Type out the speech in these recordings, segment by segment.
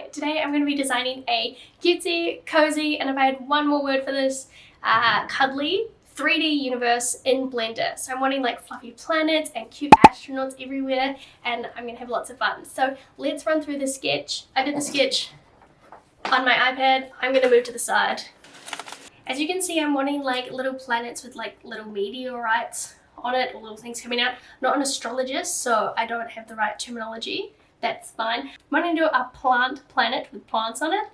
Hi, today I'm going to be designing a cutesy, cozy, and if I had one more word for this, cuddly 3D universe in Blender. So I'm wanting like fluffy planets and cute astronauts everywhere, and I'm going to have lots of fun. So let's run through the sketch. I did the sketch on my iPad. I'm going to move to the side. As you can see, I'm wanting like little planets with like little meteorites on it, or little things coming out. I'm not an astrologist, so I don't have the right terminology. That's fine. I'm wanting to do a plant planet with plants on it,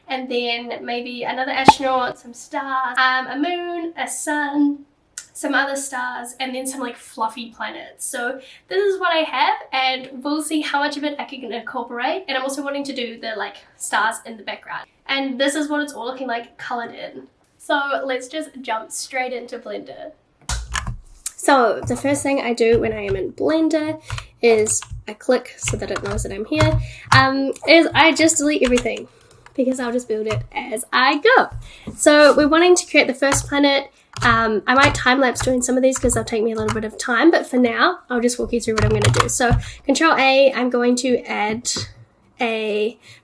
and then maybe another astronaut, some stars, a moon, a sun, some other stars, and then some like fluffy planets. So this is what I have, and we'll see how much of it I can incorporate. And I'm also wanting to do the like stars in the background, and this is what it's all looking like colored in. So let's just jump straight into Blender. So the first thing I do when I am in Blender is I click so that it knows that I'm here, is I just delete everything because I'll just build it as I go. So we're wanting to create the first planet. I might time-lapse doing some of these because they'll take me a little bit of time, but for now I'll just walk you through what I'm going to do. So Control A, I'm going to add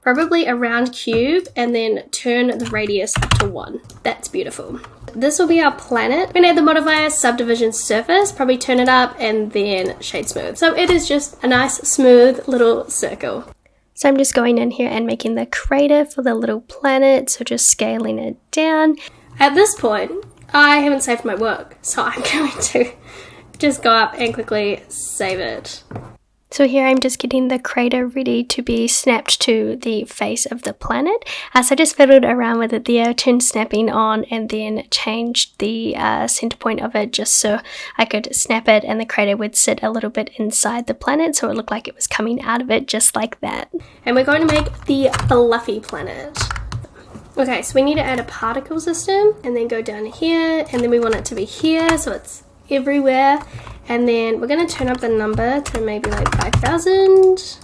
probably a round cube and then turn the radius up to 1. That's beautiful. This will be our planet. We're going to add the modifier subdivision surface, probably turn it up and then shade smooth. So it is just a nice smooth little circle. So I'm just going in here and making the crater for the little planet, so just scaling it down. At this point, I haven't saved my work, so I'm going to just go up and quickly save it. So here I'm just getting the crater ready to be snapped to the face of the planet. So I just fiddled around with it there, turned snapping on, and then changed the center point of it just so I could snap it and the crater would sit a little bit inside the planet, so it looked like it was coming out of it just like that. And we're going to make the fluffy planet. Okay, so we need to add a particle system and then go down here, and then we want it to be here so it's everywhere. And then we're going to turn up the number to maybe like 5,000,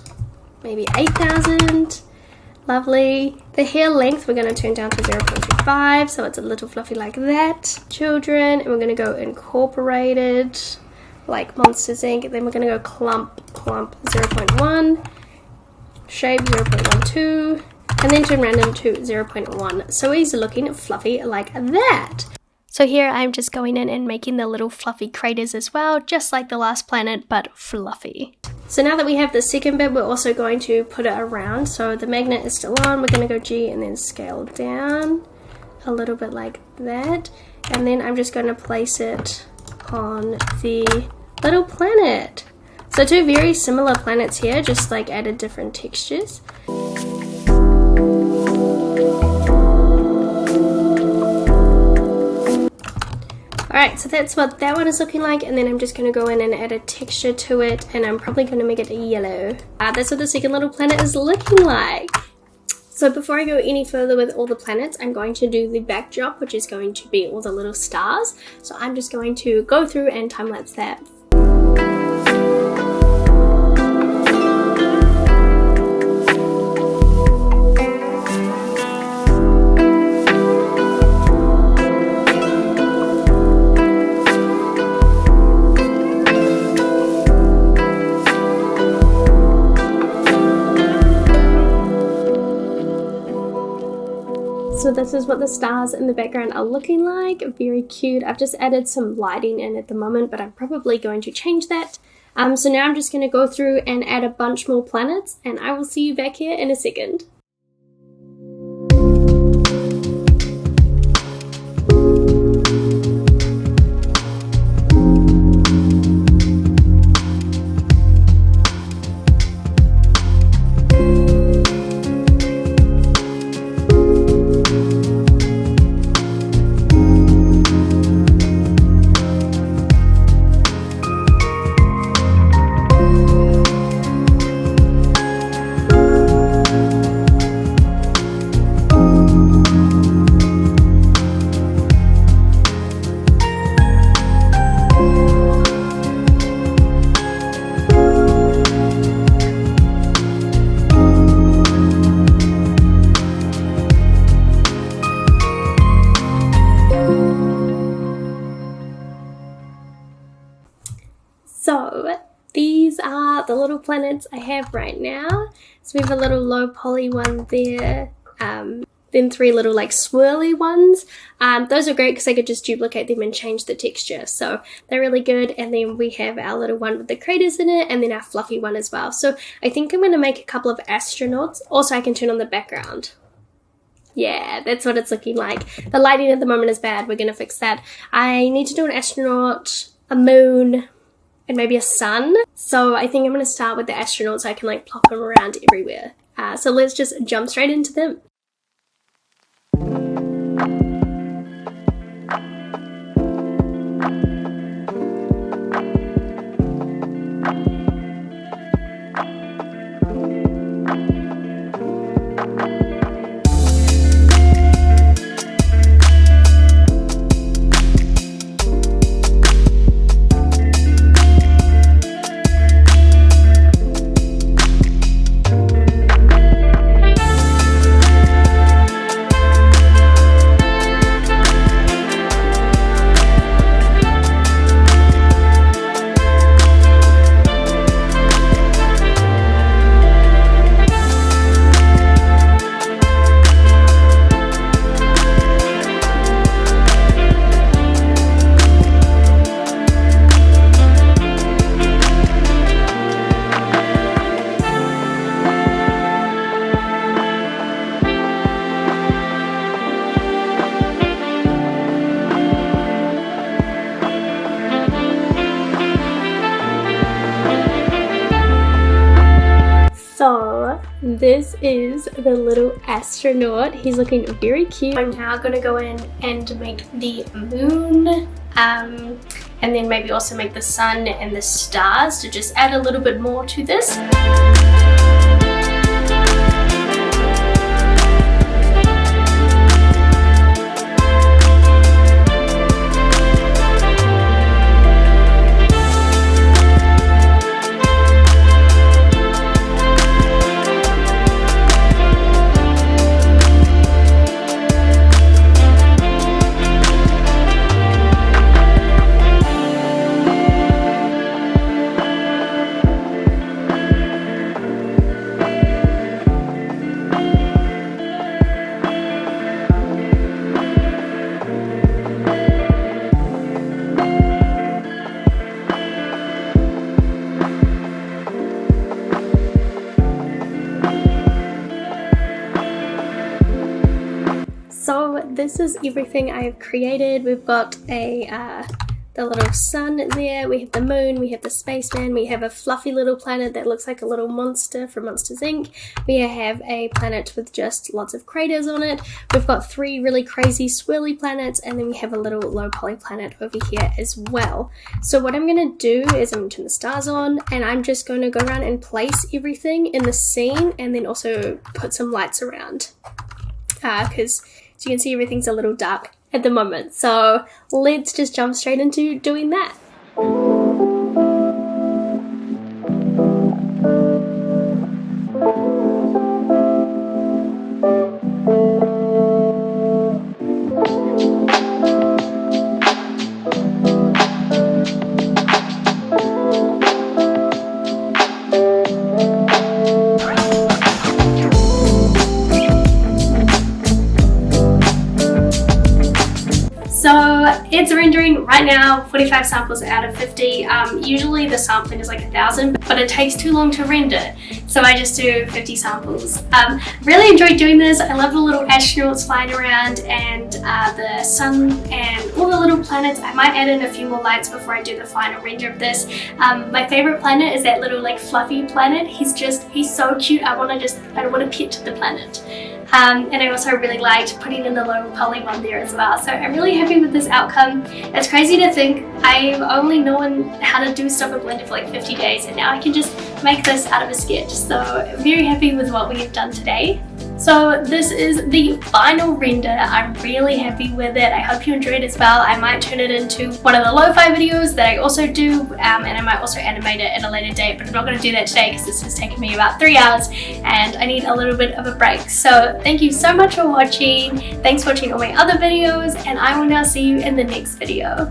maybe 8,000. Lovely. The hair length we're going to turn down to 0.25, so it's a little fluffy like that. Children, and we're going to go incorporated, like Monsters Inc. Then we're going to go clump 0.1, shape 0.12, and then turn random to 0.1. So he's looking fluffy like that. So here I'm just going in and making the little fluffy craters as well, just like the last planet, but fluffy. So now that we have the second bit, we're also going to put it around. So the magnet is still on, we're going to go G and then scale down a little bit like that. And then I'm just going to place it on the little planet. So two very similar planets here, just like added different textures. Alright, so that's what that one is looking like, and then I'm just going to go in and add a texture to it, and I'm probably going to make it a yellow. That's what the second little planet is looking like. So before I go any further with all the planets, I'm going to do the backdrop, which is going to be all the little stars. So I'm just going to go through and time-lapse that. So this is what the stars in the background are looking like. Very cute. I've just added some lighting in at the moment, but I'm probably going to change that. So now I'm just going to go through and add a bunch more planets, and I will see you back here in a second. little planets I have right now. So we have a little low poly one there, then 3 little like swirly ones. Those are great because I could just duplicate them and change the texture, so they're really good. And then we have our little one with the craters in it, and then our fluffy one as well. So I think I'm going to make a couple of astronauts. Also, I can turn on the background. Yeah, that's what it's looking like. The lighting at the moment is bad. We're going to fix that. I need to do an astronaut, a moon, and maybe a sun. So I think I'm going to start with the astronauts so I can like plop them around everywhere. So let's just jump straight into them. So this is the little astronaut. He's looking very cute. I'm now going to go in and make the moon, and then maybe also make the sun and the stars to just add a little bit more to this. So this is everything I have created. We've got the little sun there, we have the moon, we have the spaceman, we have a fluffy little planet that looks like a little monster from Monsters Inc. We have a planet with just lots of craters on it. We've got 3 really crazy swirly planets, and then we have a little low poly planet over here as well. So what I'm going to do is I'm going to turn the stars on, and I'm just going to go around and place everything in the scene, and then also put some lights around. Because as you can see, everything's a little dark at the moment. So let's just jump straight into doing that. So it's rendering right now, 45 samples out of 50. Usually the sampling is like 1,000, but it takes too long to render. So I just do 50 samples. Really enjoyed doing this. I love the little astronauts flying around and the sun and all the little planets. I might add in a few more lights before I do the final render of this. My favorite planet is that little like fluffy planet. He's so cute. I want to pet the planet. And I also really liked putting in the low poly one there as well. So I'm really happy with this outcome. It's crazy to think I've only known how to do stuff in Blender for like 50 days, and now I can just make this out of a sketch. So very happy with what we have done today. So this is the final render. I'm really happy with it. I hope you enjoyed it as well. I might turn it into one of the lo-fi videos that I also do, and I might also animate it at a later date, but I'm not going to do that today because this has taken me about 3 hours and I need a little bit of a break. So thank you so much for watching. Thanks for watching all my other videos, and I will now see you in the next video.